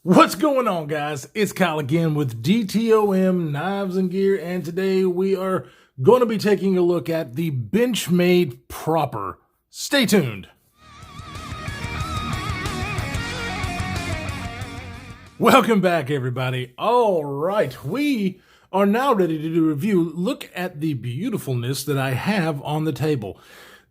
What's going on, guys? It's Kyle again with DTOM Knives and Gear, and today we are going to be taking a look at the Benchmade Proper. Stay tuned. Welcome back, everybody. All right, we are now ready to do a review. Look at the beautifulness that I have on the table.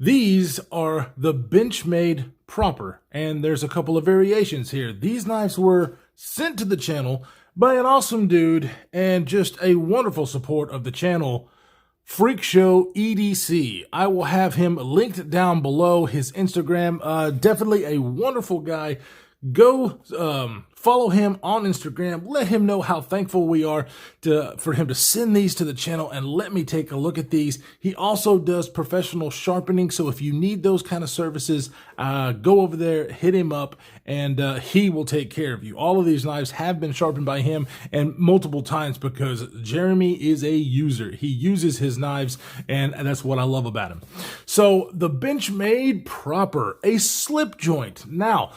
These are the Benchmade Proper, and there's a couple of variations here. These knives were sent to the channel by an awesome dude and just a wonderful support of the channel, Freak Show EDC. I will have him linked down below, his Instagram. Definitely a wonderful guy. Go follow him on Instagram. Let him know how thankful we are for him to send these to the channel and let me take a look at these. He also does professional sharpening, so if you need those kind of services, go over there, hit him up, and he will take care of you. All of these knives have been sharpened by him and multiple times because Jeremy is a user. He uses his knives, and that's what I love about him. So the Benchmade Proper, a slip joint. Now,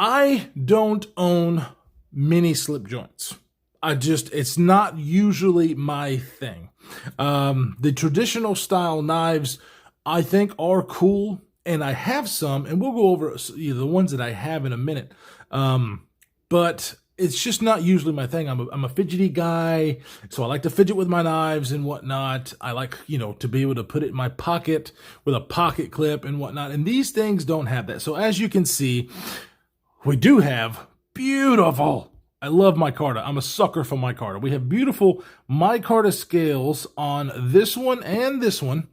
I don't own many slip joints. It's not usually my thing. The traditional style knives, I think, are cool, and I have some, and we'll go over the ones that I have in a minute. But it's just not usually my thing. I'm a fidgety guy, so I like to fidget with my knives and whatnot. I like, to be able to put it in my pocket with a pocket clip and whatnot, and these things don't have that. So as you can see, we do have beautiful, I love micarta. I'm a sucker for micarta. We have beautiful micarta scales on this one and this one.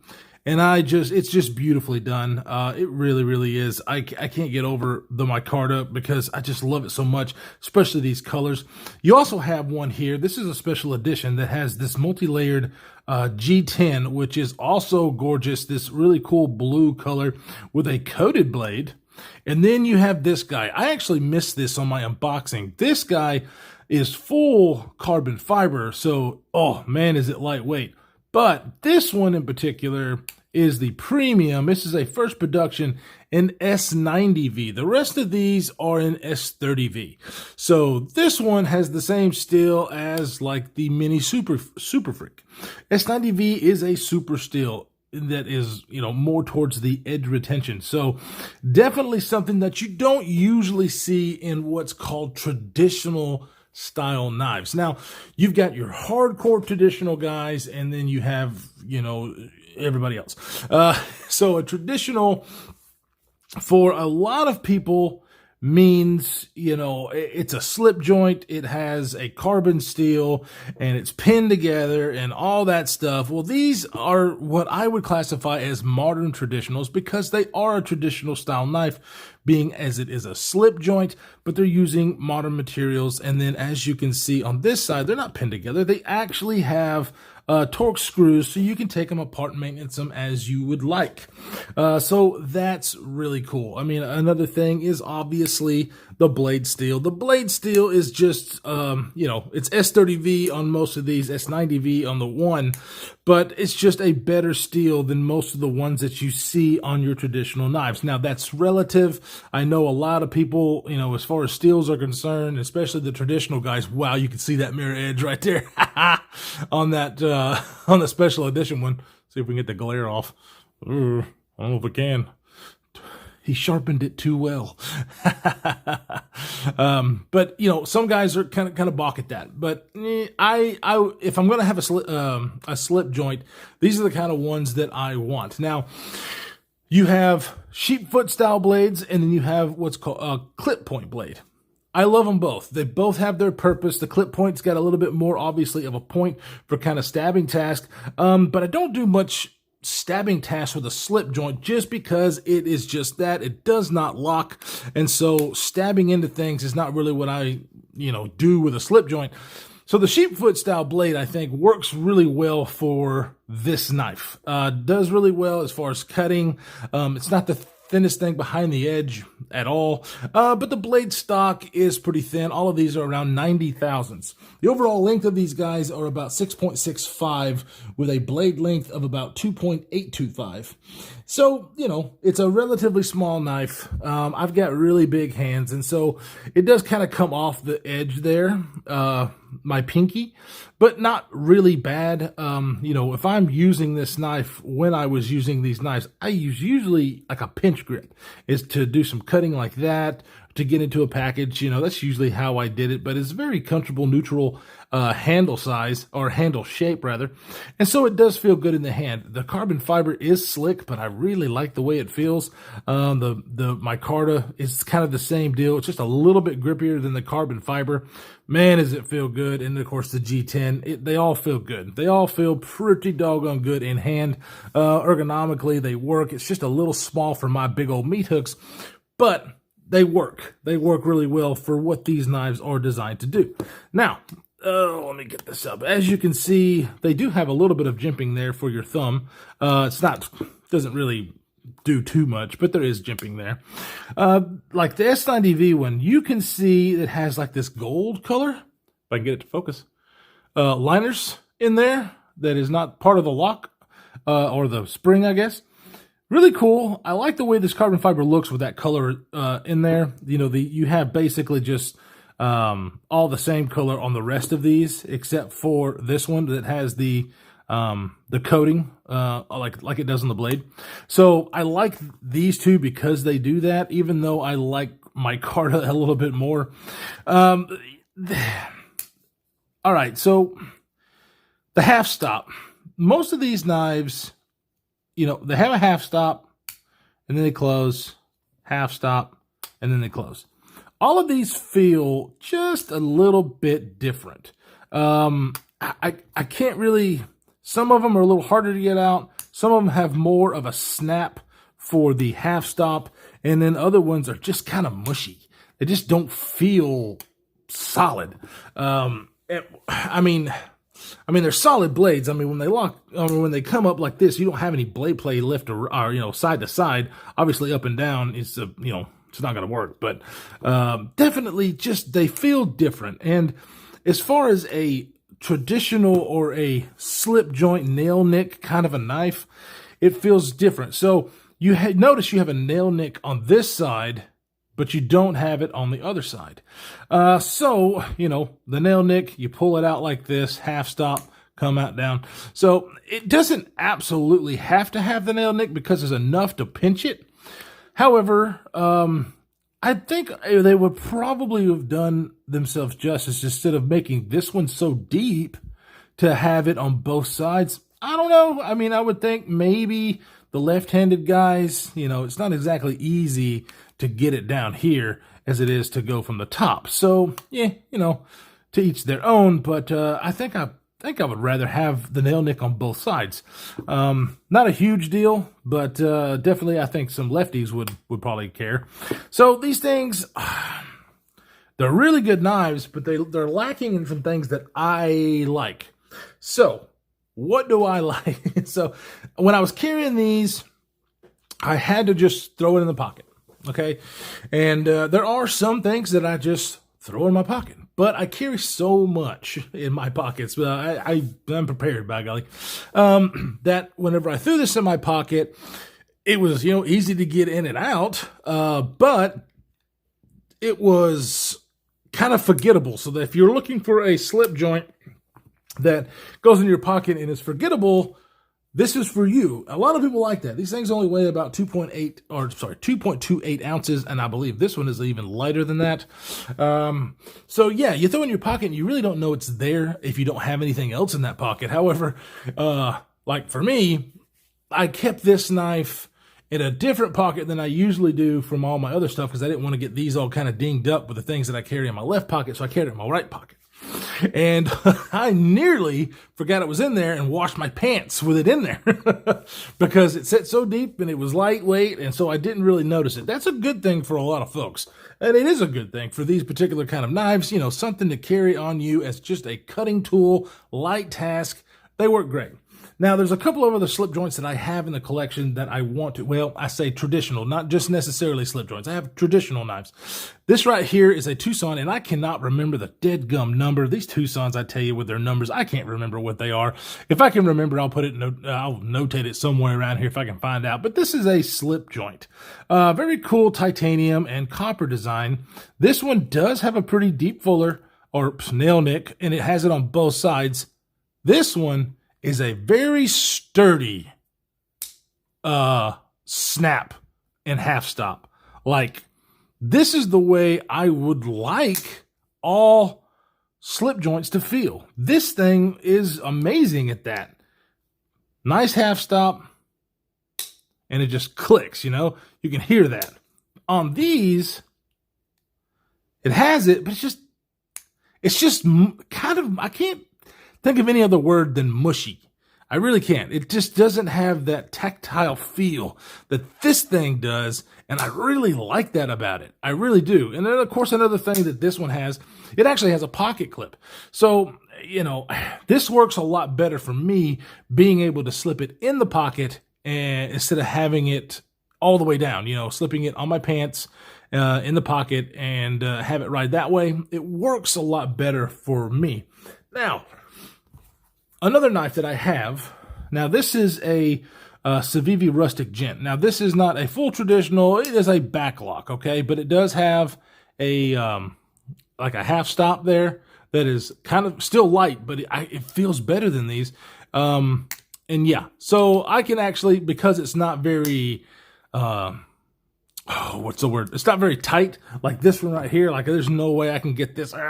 And it's just beautifully done. It really, really is. I can't get over the micarta because I just love it so much, especially these colors. You also have one here. This is a special edition that has this multi-layered G10, which is also gorgeous. This really cool blue color with a coated blade. And then you have this guy. I actually missed this on my unboxing. This guy is full carbon fiber, so, oh man, is it lightweight. But this one in particular is the premium. This is a first production in S90V. The rest of these are in S30V. So this one has the same steel as like the Mini Super Freak. S90V is a super steel that is, more towards the edge retention. So definitely something that you don't usually see in what's called traditional style knives. Now, you've got your hardcore traditional guys, and then you have, everybody else. So a traditional, for a lot of people, means, it's a slip joint, it has a carbon steel, and it's pinned together and all that stuff. Well, these are what I would classify as modern traditionals because they are a traditional style knife, being as it is a slip joint, but they're using modern materials. And then as you can see on this side, they're not pinned together. They actually have torque screws, so you can take them apart and maintenance them as you would like. So that's really cool. I mean, another thing is obviously the blade steel. The blade steel is just, it's S30V on most of these, S90V on the one, but it's just a better steel than most of the ones that you see on your traditional knives. Now, that's relative. I know a lot of people, as far as steels are concerned, especially the traditional guys, wow, you can see that mirror edge right there on that, on the special edition one. See if we can get the glare off. I don't know if we can. He sharpened it too well. But some guys are kind of balk at that. But if I'm going to have a slip joint, these are the kind of ones that I want. Now, you have sheepfoot style blades, and then you have what's called a clip point blade. I love them both. They both have their purpose. The clip point's got a little bit more, obviously, of a point for kind of stabbing task. But I don't do much stabbing tasks with a slip joint just because it is just that. It does not lock. And so stabbing into things is not really what I, do with a slip joint. So the sheepfoot style blade, I think, works really well for this knife. Does really well as far as cutting. It's not the thinnest thing behind the edge at all, but the blade stock is pretty thin. All of these are around 90 thousandths. The overall length of these guys are about 6.65 with a blade length of about 2.825. So, you know, it's a relatively small knife. I've got really big hands, and so it does kind of come off the edge there, my pinky, but not really bad. You know, if I'm using this knife, when I was using these knives, I use usually like a pinch grip, is to do some cutting like that, to get into a package. You know, that's usually how I did it, but it's very comfortable, neutral handle size, or handle shape rather, and so it does feel good in the hand. The carbon fiber is slick, but I really like the way it feels. The micarta is kind of the same deal. It's just a little bit grippier than the carbon fiber. Man, does it feel good. And of course the G10, they all feel good. They all feel pretty doggone good in hand. Ergonomically, they work. It's just a little small for my big old meat hooks, but they work. They work really well for what these knives are designed to do. Now, let me get this up. As you can see, they do have a little bit of jimping there for your thumb. Doesn't really do too much, but there is jimping there. Like the S90V one, you can see it has like this gold color, if I can get it to focus, liners in there that is not part of the lock, or the spring, I guess. Really cool. I like the way this carbon fiber looks with that color in there. You know, you have basically just all the same color on the rest of these, except for this one that has the coating, like it does on the blade. So I like these two because they do that, even though I like micarta a little bit more. All right, so the half stop. Most of these knives, you know, they have a half stop, and then they close, half stop, and then they close. All of these feel just a little bit different. I can't really, some of them are a little harder to get out. Some of them have more of a snap for the half stop, and then other ones are just kind of mushy. They just don't feel solid. I mean, they're solid blades. I mean, when they when they come up like this, you don't have any blade play lift or you know, side to side. Obviously, up and down is you know, it's not going to work. But definitely, just they feel different. And as far as a traditional or a slip joint nail nick kind of a knife, it feels different. So you notice you have a nail nick on this side, but you don't have it on the other side. So, you know, the nail nick, you pull it out like this, half stop, come out down. So it doesn't absolutely have to have the nail nick because there's enough to pinch it. However, I think they would probably have done themselves justice instead of making this one so deep to have it on both sides. I don't know. I mean, I would think maybe the left-handed guys, you know, it's not exactly easy to get it down here as it is to go from the top. So, yeah, you know, to each their own. But I think I would rather have the nail nick on both sides. Not a huge deal, but definitely I think some lefties would probably care. So these things, they're really good knives, but they're lacking in some things that I like. So what do I like? So when I was carrying these, I had to just throw it in the pocket. Okay. And there are some things that I just throw in my pocket, but I carry so much in my pockets. I'm prepared, by golly, that whenever I threw this in my pocket, it was, you know, easy to get in and out, but it was kind of forgettable. So that if you're looking for a slip joint that goes in your pocket and is forgettable, this is for you. A lot of people like that. These things only weigh about 2.28 ounces, and I believe this one is even lighter than that. So yeah, you throw it in your pocket and you really don't know it's there if you don't have anything else in that pocket. However, like for me, I kept this knife in a different pocket than I usually do from all my other stuff because I didn't want to get these all kind of dinged up with the things that I carry in my left pocket, so I carried it in my right pocket. And I nearly forgot it was in there and washed my pants with it in there because it sat so deep and it was lightweight, and so I didn't really notice it. That's a good thing for a lot of folks, and it is a good thing for these particular kind of knives. You know, something to carry on you as just a cutting tool, light task. They work great. Now, there's a couple of other slip joints that I have in the collection that I want to, well, I say traditional, not just necessarily slip joints. I have traditional knives. This right here is a Tucson, and I cannot remember the dead gum number. These Tucsons, I tell you, with their numbers, I can't remember what they are. If I can remember, I'll put it, I'll notate it somewhere around here if I can find out. But this is a slip joint. Very cool titanium and copper design. This one does have a pretty deep fuller, or nail nick, and it has it on both sides. This one is a very sturdy snap and half stop. Like, this is the way I would like all slip joints to feel. This thing is amazing at that. Nice half stop, and it just clicks, you know? You can hear that. On these, it has it, but it's just kind of, I can't think of any other word than mushy. I really can't. It just doesn't have that tactile feel that this thing does, and I really like that about it. I really do. And then, of course, another thing that this one has, it actually has a pocket clip. So, you know, this works a lot better for me being able to slip it in the pocket and instead of having it all the way down, you know, slipping it on my pants in the pocket and have it ride that way. It works a lot better for me. Now, another knife that I have, now this is a Civivi Rustic Gent. Now this is not a full traditional, it is a backlock, okay? But it does have a, like a half stop there that is kind of still light, but it feels better than these. And yeah, so I can actually, because it's not very, what's the word? It's not very tight, like this one right here. Like there's no way I can get this, and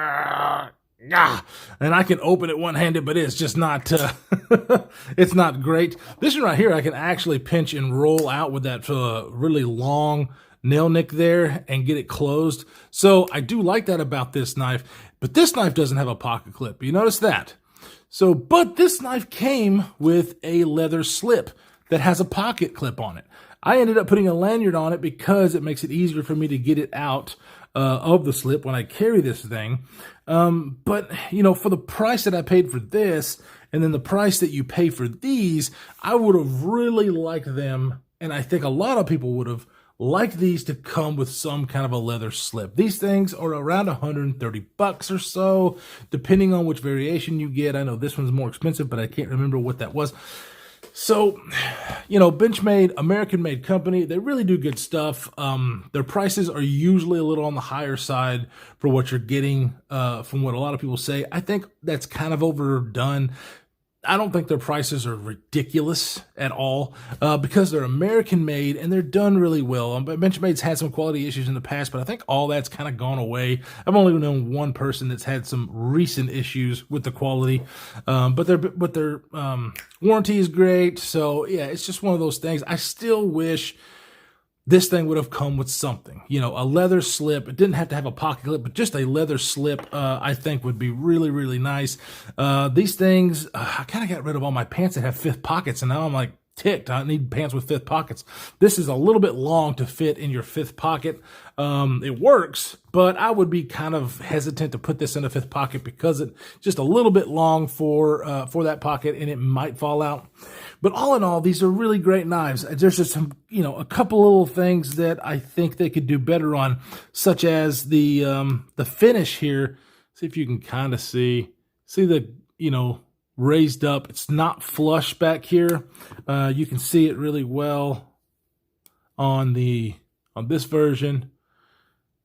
I can open it one-handed, but it's just not, it's not great. This one right here, I can actually pinch and roll out with that really long nail nick there and get it closed. So I do like that about this knife, but this knife doesn't have a pocket clip. You notice that? So, but this knife came with a leather slip that has a pocket clip on it. I ended up putting a lanyard on it because it makes it easier for me to get it out of the slip when I carry this thing. But, you know, for the price that I paid for this and then the price that you pay for these, I would have really liked them, and I think a lot of people would have liked these to come with some kind of a leather slip. These things are around $130 or so, depending on which variation you get. I know this one's more expensive, but I can't remember what that was. So, you know, Benchmade, American-made company, they really do good stuff. Their prices are usually a little on the higher side for what you're getting, from what a lot of people say. I think that's kind of overdone. I don't think their prices are ridiculous at all, because they're American-made and they're done really well. Benchmade's had some quality issues in the past, but I think all that's kind of gone away. I've only known one person that's had some recent issues with the quality, but their warranty is great. So yeah, it's just one of those things. I still wish this thing would have come with something, you know, a leather slip. It didn't have to have a pocket clip, but just a leather slip, I think would be really, really nice. These things, I kind of got rid of all my pants that have fifth pockets, and now I'm like ticked. I need pants with fifth pockets. This is a little bit long to fit in your fifth pocket. It works, but I would be kind of hesitant to put this in a fifth pocket because it's just a little bit long for that pocket, and it might fall out. But all in all, these are really great knives. There's just some, you know, a couple little things that I think they could do better on, such as the finish here. See if you can kind of see the, you know, raised up. It's not flush back here. You can see it really well on this version.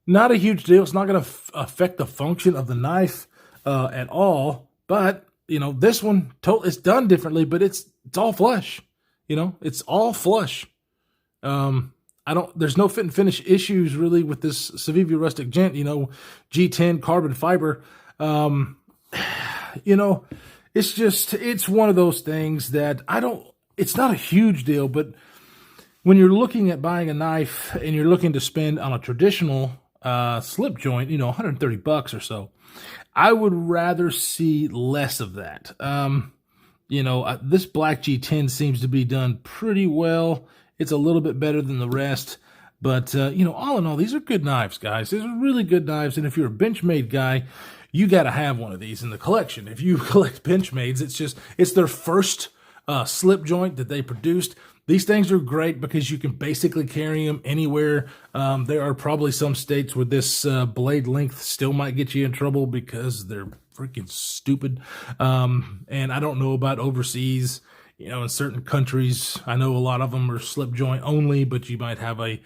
Not a huge deal. It's not going to affect the function of the knife at all. But you know, this one it's done differently, but it's all flush. You know, it's all flush. There's no fit and finish issues really with this Civivi Rustic Gent. You know, G10 carbon fiber. You know, it's one of those things that it's not a huge deal, but when you're looking at buying a knife and you're looking to spend on a traditional slip joint, you know, $130 or so, I would rather see less of that. You know, this black G10 seems to be done pretty well. It's a little bit better than the rest. But, you know, all in all, these are good knives, guys. These are really good knives. And if you're a Benchmade guy, you got to have one of these in the collection. If you collect Benchmades, it's their first slip joint that they produced. These things are great because you can basically carry them anywhere. There are probably some states where this blade length still might get you in trouble because they're freaking stupid. And I don't know about overseas. You know, in certain countries, I know a lot of them are slip joint only, but you might have a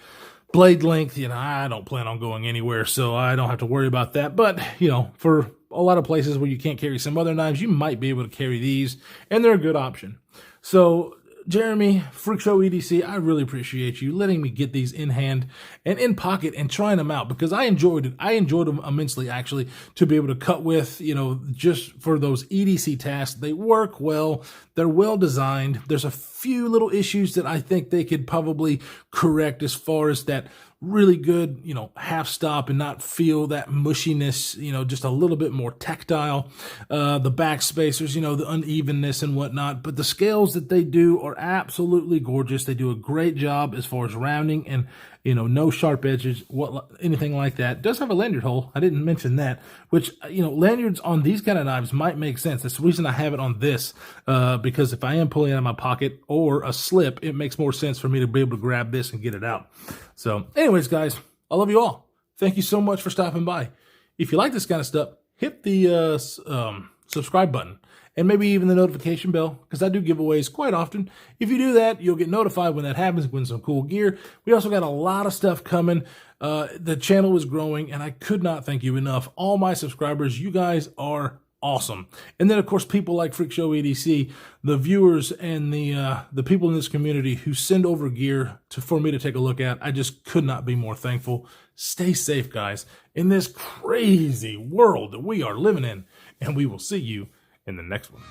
blade length. You know, I don't plan on going anywhere, so I don't have to worry about that. But, you know, for a lot of places where you can't carry some other knives, you might be able to carry these, and they're a good option. So, Jeremy, Freak Show EDC, I really appreciate you letting me get these in hand and in pocket and trying them out, because I enjoyed it. I enjoyed them immensely, actually, to be able to cut with, you know, just for those EDC tasks. They work well. They're well designed. There's a few little issues that I think they could probably correct as far as that really good, you know, half stop and not feel that mushiness, you know, just a little bit more tactile. The back spacers, you know, the unevenness and whatnot. But the scales that they do are absolutely gorgeous. They do a great job as far as rounding and, you know, no sharp edges, anything like that. It does have a lanyard hole. I didn't mention that, which, you know, lanyards on these kind of knives might make sense. That's the reason I have it on this, because if I am pulling it out of my pocket or a slip, it makes more sense for me to be able to grab this and get it out. So anyways, guys, I love you all. Thank you so much for stopping by. If you like this kind of stuff, hit the subscribe button and maybe even the notification bell, because I do giveaways quite often. If you do that, you'll get notified when that happens, win some cool gear. We also got a lot of stuff coming. The channel is growing, and I could not thank you enough. All my subscribers, you guys are awesome. And then, of course, people like Freak Show EDC, the viewers and the people in this community who send over gear for me to take a look at. I just could not be more thankful. Stay safe, guys, in this crazy world that we are living in, and we will see you in the next one.